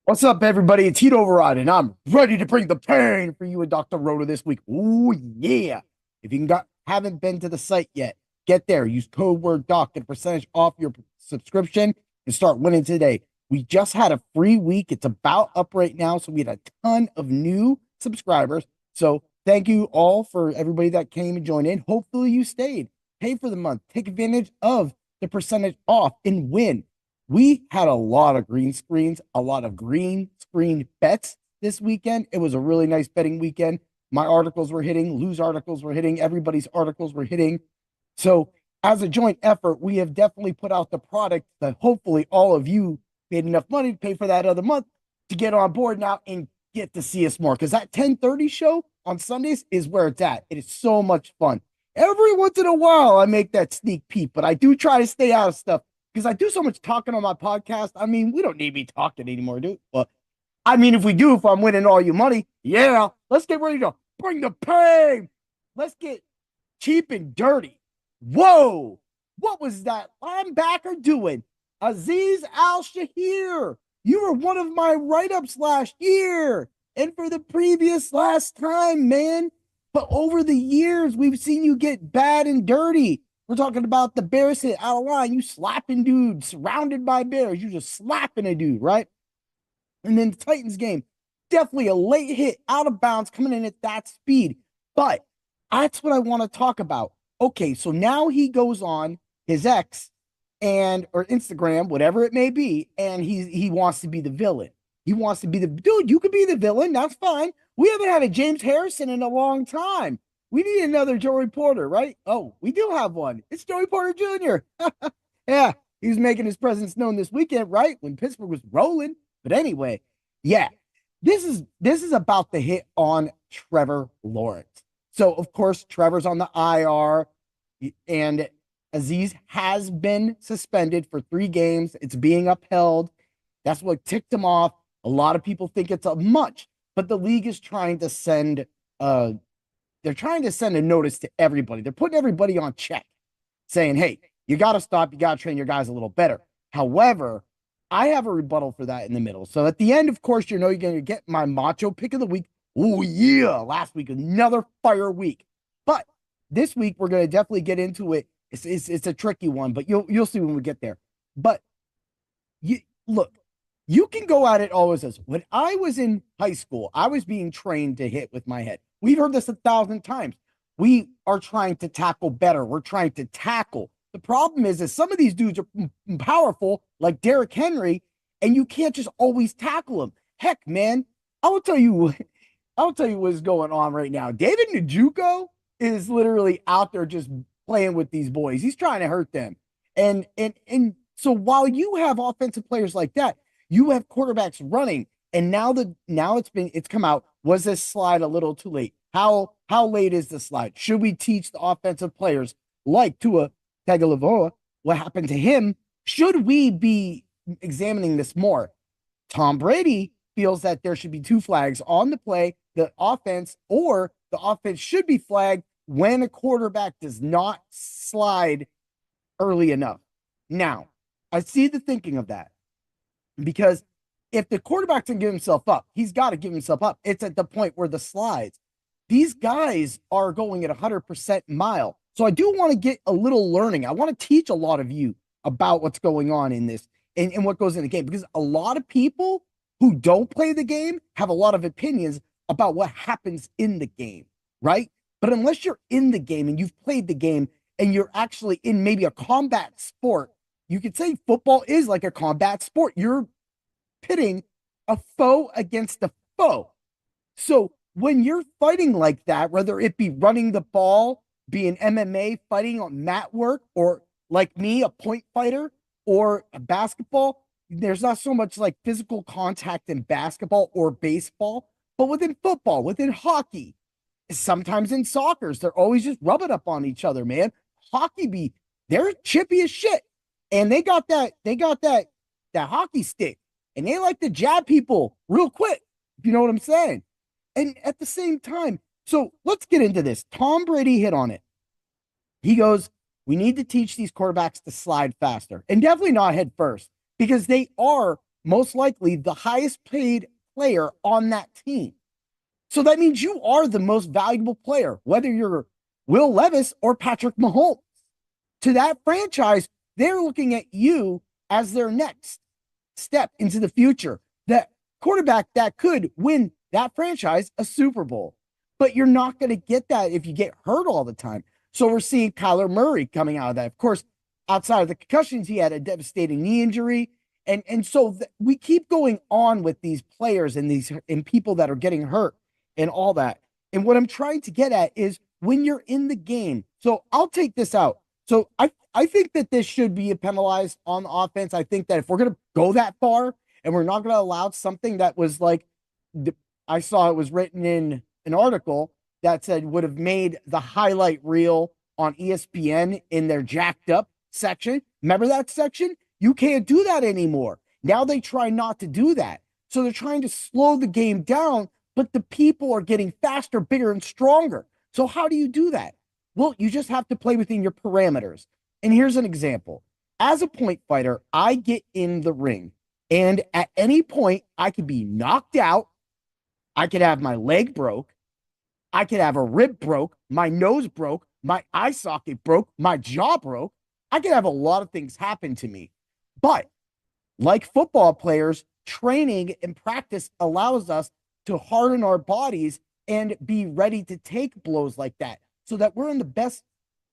What's up, everybody? It's Heat Override, and I'm ready to bring the pain for you and Dr. Rhoda this week. Oh, yeah. If you haven't been to the site yet, get there. Use code word doc, get a percentage off your subscription, and start winning today. We just had a free week. It's about up right now, so we had a ton of new subscribers. So thank you all for everybody that came and joined in. Hopefully you stayed. Pay for the month. Take advantage of the percentage off and win. We had a lot of green screens, a lot of green screen bets this weekend. It was a really nice betting weekend. My articles were hitting, Lou's articles were hitting, everybody's articles were hitting. So, as a joint effort, we have definitely put out the product that hopefully all of you made enough money to pay for that other month to get on board now and get to see us more. Because that 10:30 show on Sundays is where it's at. It is so much fun. Every once in a while, I make that sneak peek, but I do try to stay out of stuff because I do so much talking on my podcast. I mean, we don't need me talking anymore, dude. Well, I mean, if we do, if I'm winning all your money, yeah, let's get ready to bring the pain. Let's get cheap and dirty. Whoa, what was that linebacker doing? Azeez Al-Shaair. You were one of my write-ups last year and for the previous last time, man. But over the years, we've seen you get bad and dirty. We're talking about the Bears hit out of line. You slapping dudes surrounded by Bears. You just slapping a dude, right? And then the Titans game, definitely a late hit out of bounds coming in at that speed. But that's what I want to talk about. Okay, so now he goes on his X and or Instagram, whatever it may be, and he wants to be the villain. He wants to be the dude. You could be the villain. That's fine. We haven't had a James Harrison in a long time. We need another Joey Porter, right? Oh, we do have one. It's Joey Porter Jr. Yeah, he was making his presence known this weekend, right? When Pittsburgh was rolling. But anyway, yeah, this is about the hit on Trevor Lawrence. So of course, Trevor's on the IR, and Azeez has been suspended for 3 games. It's being upheld. That's what ticked him off. A lot of people think it's a much, but the league is trying to send they're trying to send a notice to everybody. They're putting everybody on check, saying, hey, you got to stop. You got to train your guys a little better. However, I have a rebuttal for that in the middle. So at the end, of course, you're going to get my Macho pick of the week. Oh, yeah. Last week, another fire week. But this week, we're going to definitely get into it. It's a tricky one, but you'll see when we get there. But you look, you can go at it always as when I was in high school, I was being trained to hit with my head. We've heard this 1,000 times. We are trying to tackle better. We're trying to tackle. The problem is some of these dudes are powerful, like Derrick Henry, and you can't just always tackle them. Heck, man, I will tell you, I'll tell you what's going on right now. David Njoku is literally out there just playing with these boys. He's trying to hurt them. And so while you have offensive players like that, you have quarterbacks running. And now it's come out. Was this slide a little too late? How late is the slide? Should we teach the offensive players like Tua Tagovailoa what happened to him? Should we be examining this more? Tom Brady feels that there should be 2 flags on the play, the offense, or the offense should be flagged when a quarterback does not slide early enough. Now, I see the thinking of that because if the quarterback doesn't give himself up, he's got to give himself up. It's at the point where the slides. These guys are going at 100% mile. So I do want to get a little learning. I want to teach a lot of you about what's going on in this and what goes in the game because a lot of people who don't play the game have a lot of opinions about what happens in the game, right? But unless you're in the game and you've played the game and you're actually in maybe a combat sport, you could say football is like a combat sport. You're pitting a foe against a foe. So when you're fighting like that, whether it be running the ball, be an MMA fighting on mat work, or like me, a point fighter, or a basketball, there's not so much like physical contact in basketball or baseball, but within football, within hockey, sometimes in soccer, they're always just rubbing up on each other, man. They're chippy as shit. And they got that hockey stick. And they like to jab people real quick, if you know what I'm saying. And at the same time, so let's get into this. Tom Brady hit on it. He goes, we need to teach these quarterbacks to slide faster and definitely not head first because they are most likely the highest paid player on that team. So that means you are the most valuable player, whether you're Will Levis or Patrick Mahomes. To that franchise, they're looking at you as their next step into the future. That quarterback that could win that franchise a Super Bowl. But you're not going to get that if you get hurt all the time. So we're seeing Kyler Murray coming out of that. Of course, outside of the concussions, he had a devastating knee injury. And so we keep going on with these players and people that are getting hurt and all that. And what I'm trying to get at is when you're in the game. So I'll take this out. So I think that this should be penalized on the offense. I think that if we're going to go that far and we're not going to allow something that was like, I saw it was written in an article that said would have made the highlight reel on ESPN in their jacked up section. Remember that section? You can't do that anymore. Now they try not to do that. So they're trying to slow the game down, but the people are getting faster, bigger, and stronger. So how do you do that? Well, you just have to play within your parameters. And here's an example. As a point fighter, I get in the ring, and at any point, I could be knocked out. I could have my leg broke. I could have a rib broke, my nose broke, my eye socket broke, my jaw broke. I could have a lot of things happen to me. But like football players, training and practice allows us to harden our bodies and be ready to take blows like that so that we're in the best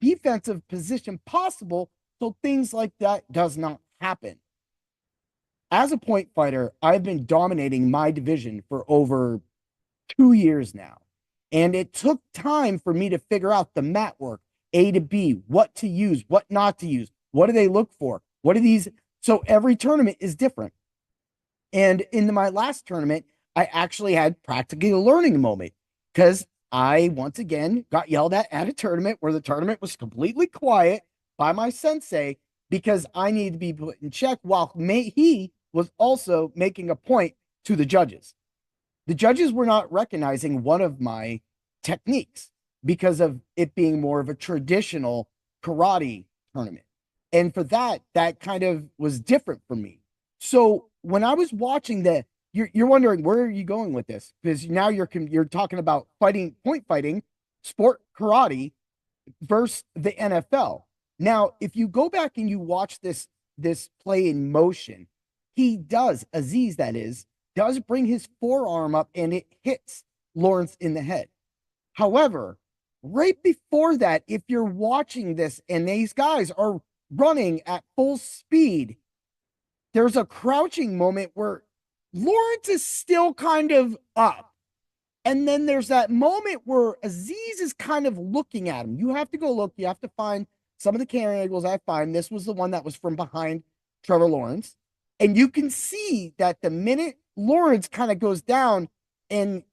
defensive position possible so things like that does not happen. As a point fighter, I've been dominating my division for over 2 years now. And it took time for me to figure out the mat work, A to B, what to use, what not to use. What do they look for? What are these? So every tournament is different. And in my last tournament, I actually had practically a learning moment because I once again got yelled at a tournament where the tournament was completely quiet by my sensei because I needed to be put in check while he was also making a point to the judges. The judges were not recognizing one of my techniques because of it being more of a traditional karate tournament. And for that, that kind of was different for me. So when I was watching that, you're wondering, where are you going with this? Because now you're talking about point fighting, sport karate versus the NFL. Now, if you go back and you watch this play in motion, Azeez, that is, does bring his forearm up and it hits Lawrence in the head. However, right before that, if you're watching this and these guys are running at full speed, there's a crouching moment where Lawrence is still kind of up. And then there's that moment where Azeez is kind of looking at him. You have to go look. You have to find some of the camera angles I find. This was the one that was from behind Trevor Lawrence. And you can see that the minute Lawrence kind of goes down and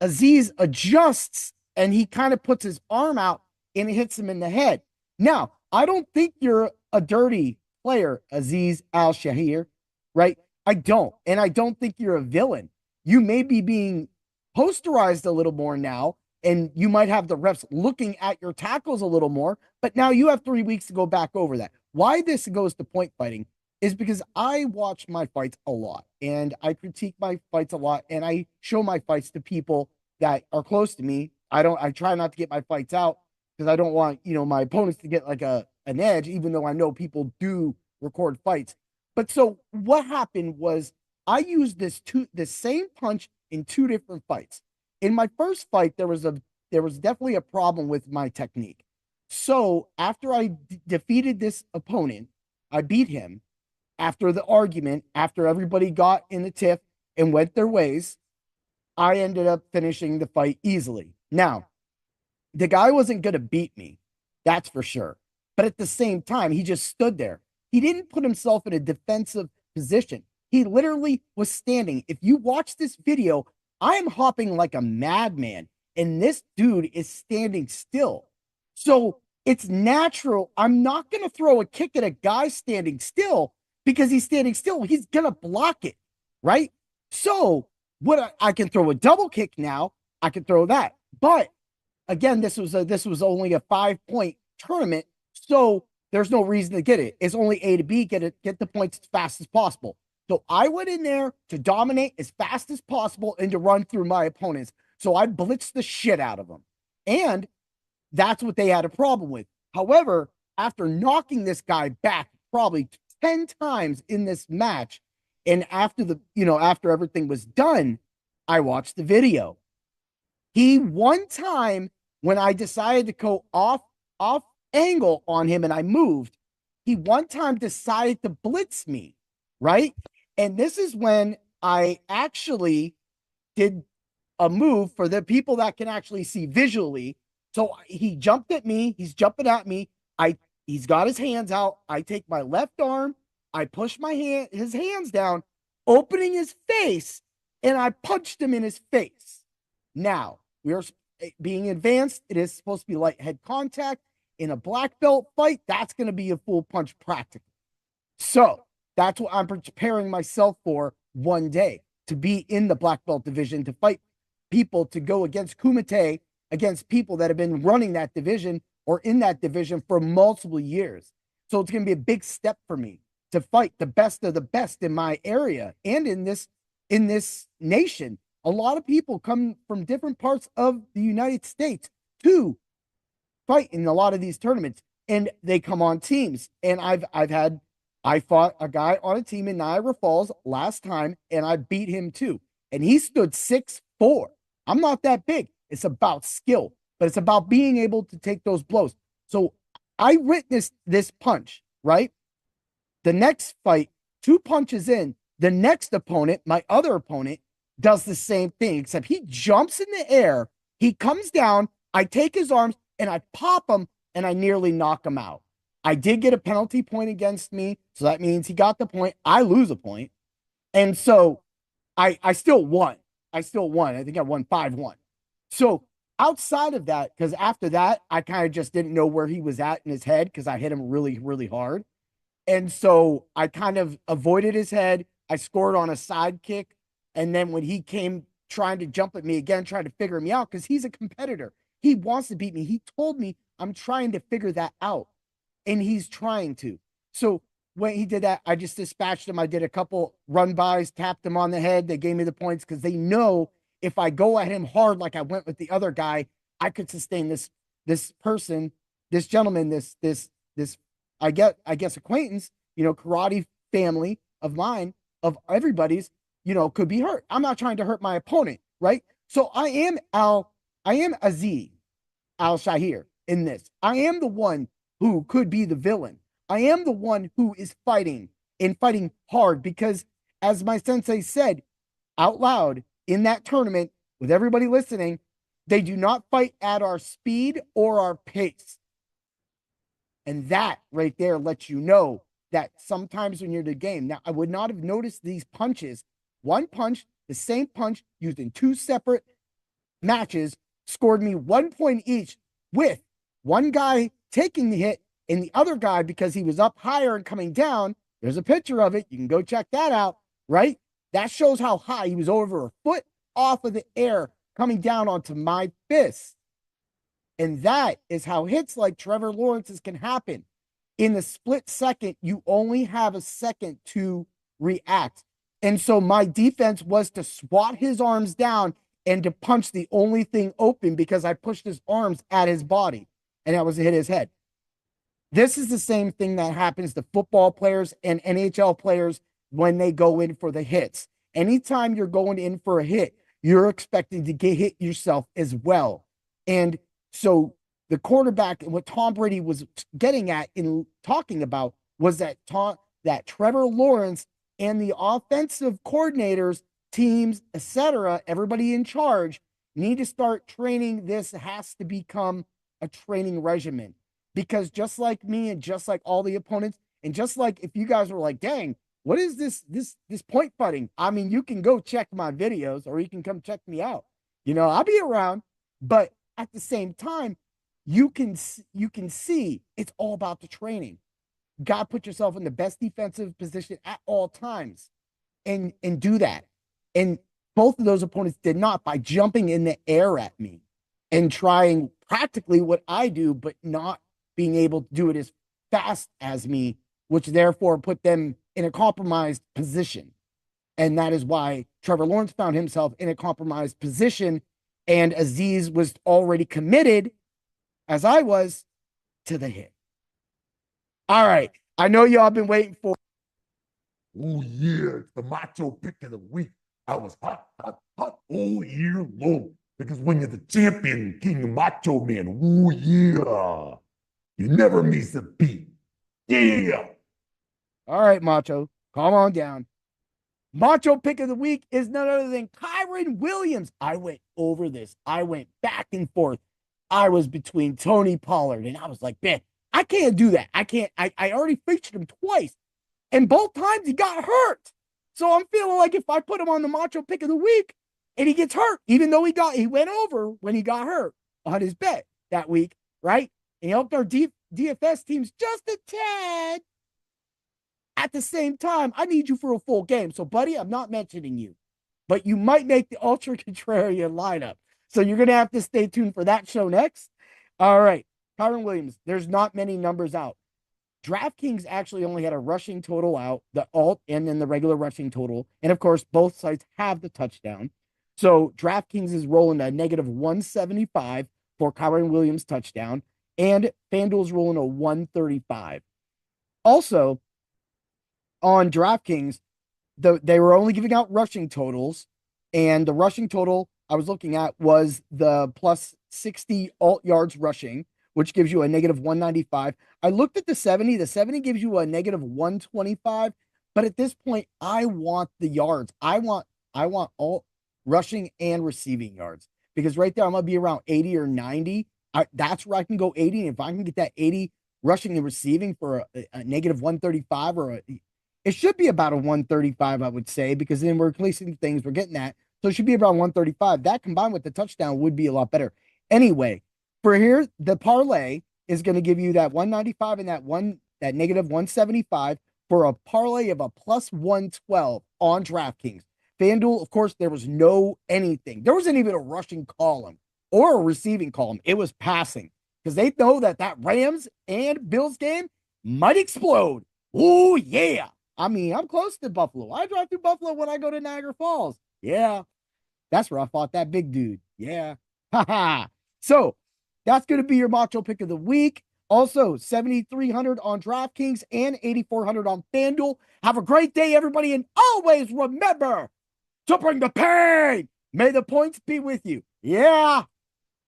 Azeez adjusts and he kind of puts his arm out and it hits him in the head. Now, I don't think you're a dirty player, Azeez Al-Shaair, right? I don't. And I don't think you're a villain. You may be being posterized a little more now, and you might have the refs looking at your tackles a little more, but now you have 3 weeks to go back over that. Why this goes to point fighting is because I watch my fights a lot, and I critique my fights a lot, and I show my fights to people that are close to me. I try not to get my fights out because I don't want, my opponents to get like an edge, even though I know people do record fights. But so what happened was I used this same punch in two different fights. In my first fight, there was definitely a problem with my technique. So after I defeated this opponent, I beat him. After the argument, after everybody got in the tiff and went their ways, I ended up finishing the fight easily. Now, the guy wasn't going to beat me. That's for sure. But at the same time, he just stood there. He didn't put himself in a defensive position. He literally was standing. If you watch this video, I am hopping like a madman, and this dude is standing still. So it's natural. I'm not going to throw a kick at a guy standing still because he's standing still. He's going to block it, right? So I can throw a double kick now. I can throw that. But again, this was only a 5-point tournament, so there's no reason to get it. It's only A to B. Get the points as fast as possible. So I went in there to dominate as fast as possible and to run through my opponents. So I blitzed the shit out of them. And that's what they had a problem with. However, after knocking this guy back probably 10 times in this match, and after everything was done, I watched the video. He one time, when I decided to go off angle on him and I moved, he one time decided to blitz me, right? And this is when I actually did a move for the people that can actually see visually. So he jumped at me, he's jumping at me. He's got his hands out. I take my left arm, I push his hands down, opening his face, and I punched him in his face. Now, we are being advanced. It is supposed to be light head contact. In a black belt fight, that's going to be a full punch practical. So that's what I'm preparing myself for one day, to be in the black belt division, to fight people, to go against Kumite, against people that have been running that division or in that division for multiple years. So it's going to be a big step for me to fight the best of the best in my area and in this nation. A lot of people come from different parts of the United States to fight in a lot of these tournaments, and they come on teams. And I fought a guy on a team in Niagara Falls last time, and I beat him too. And he stood 6'4". I'm not that big. It's about skill, but it's about being able to take those blows. So I witnessed this punch, right? The next fight, 2 punches in, the next opponent, my other opponent, does the same thing, except he jumps in the air, he comes down, I take his arms, and I pop him, and I nearly knock him out. I did get a penalty point against me, so that means he got the point. I lose a point. And so I still won. I think I won 5-1. So outside of that, because after that, I kind of just didn't know where he was at in his head because I hit him really, really hard. And so I kind of avoided his head. I scored on a side kick. And then when he came trying to jump at me again, trying to figure me out, because he's a competitor. He wants to beat me. He told me I'm trying to figure that out. And he's trying to. So when he did that, I just dispatched him. I did a couple run-bys, tapped him on the head. They gave me the points because they know if I go at him hard like I went with the other guy, I could sustain this person, this gentleman, this I guess acquaintance, karate family of mine, of everybody's, could be hurt. I'm not trying to hurt my opponent, right? So I am Azeez Al-Shaair in this. I am the one who could be the villain. I am the one who is fighting hard because, as my sensei said out loud in that tournament with everybody listening, they do not fight at our speed or our pace. And that right there lets you know that sometimes when you're in the game, now I would not have noticed these punches. One punch, the same punch used in 2 separate matches, scored me 1 point each, with one guy taking the hit and the other guy, because he was up higher and coming down. There's a picture of it. You can go check that out, right? That shows how high he was, over a foot off of the air, coming down onto my fist. And that is how hits like Trevor Lawrence's can happen. In the split second, you only have a second to react. And so my defense was to swat his arms down and to punch the only thing open, because I pushed his arms at his body, and that was to hit his head. This is the same thing that happens to football players and NHL players when they go in for the hits. Anytime you're going in for a hit, you're expecting to get hit yourself as well. And so the quarterback, and what Tom Brady was getting at in talking about, was that Trevor Lawrence and the offensive coordinators, teams, etc., everybody in charge, need to start training. This has to become a training regimen. Because just like me, and just like all the opponents, and just like if you guys were like, dang, what is this point fighting? I mean, you can go check my videos, or you can come check me out. I'll be around, but at the same time, you can see it's all about the training. You got to put yourself in the best defensive position at all times and do that. And both of those opponents did not, by jumping in the air at me and trying practically what I do, but not being able to do it as fast as me, which therefore put them in a compromised position. And that is why Trevor Lawrence found himself in a compromised position. And Azeez was already committed, as I was, to the hit. All right. I know y'all been waiting for. Oh, yeah, it's the Macho pick of the week. I was hot, hot, hot all year long. Because when you're the champion, King Macho Man, oh, yeah, you never miss a beat. Yeah. All right, Macho, calm on down. Macho pick of the week is none other than Kyren Williams. I went over this. I went back and forth. I was between Tony Pollard, and I was like, man, I can't do that. I can't. I already featured him twice, and both times he got hurt. So I'm feeling like if I put him on the Macho pick of the week and he gets hurt, even though he went over when he got hurt on his bet that week, right? And he helped our DFS teams just a tad. At the same time, I need you for a full game. So, buddy, I'm not mentioning you, but you might make the ultra contrarian lineup. So you're going to have to stay tuned for that show next. All right. Kyren Williams, there's not many numbers out. DraftKings actually only had a rushing total out, the alt and then the regular rushing total. And of course, both sites have the touchdown. So DraftKings is rolling a negative 175 for Kyren Williams touchdown, and FanDuel's rolling a 135. Also, on DraftKings, they were only giving out rushing totals, and the rushing total I was looking at was the plus 60 alt yards rushing, which gives you a negative 195. I looked at the 70. The 70 gives you a negative 125, but at this point, I want the yards. I want all rushing and receiving yards, because right there I'm gonna be around 80 or 90. That's where I can go 80. And if I can get that 80 rushing and receiving for a negative 135, or it should be about a 135, I would say, because then we're replacing things, we're getting that. So it should be around 135. That combined with the touchdown would be a lot better. Anyway, for here, the parlay is going to give you that 195 and that negative 175 for a parlay of a plus 112 on DraftKings. FanDuel, of course, there was no anything. There wasn't even a rushing column or a receiving column. It was passing, because they know that Rams and Bills game might explode. Oh, yeah. I mean, I'm close to Buffalo. I drive through Buffalo when I go to Niagara Falls. Yeah. That's where I fought that big dude. Yeah. Haha. So that's going to be your Macho pick of the week. Also, 7,300 on DraftKings and 8,400 on FanDuel. Have a great day, everybody. And always remember to bring the pain. May the points be with you. Yeah.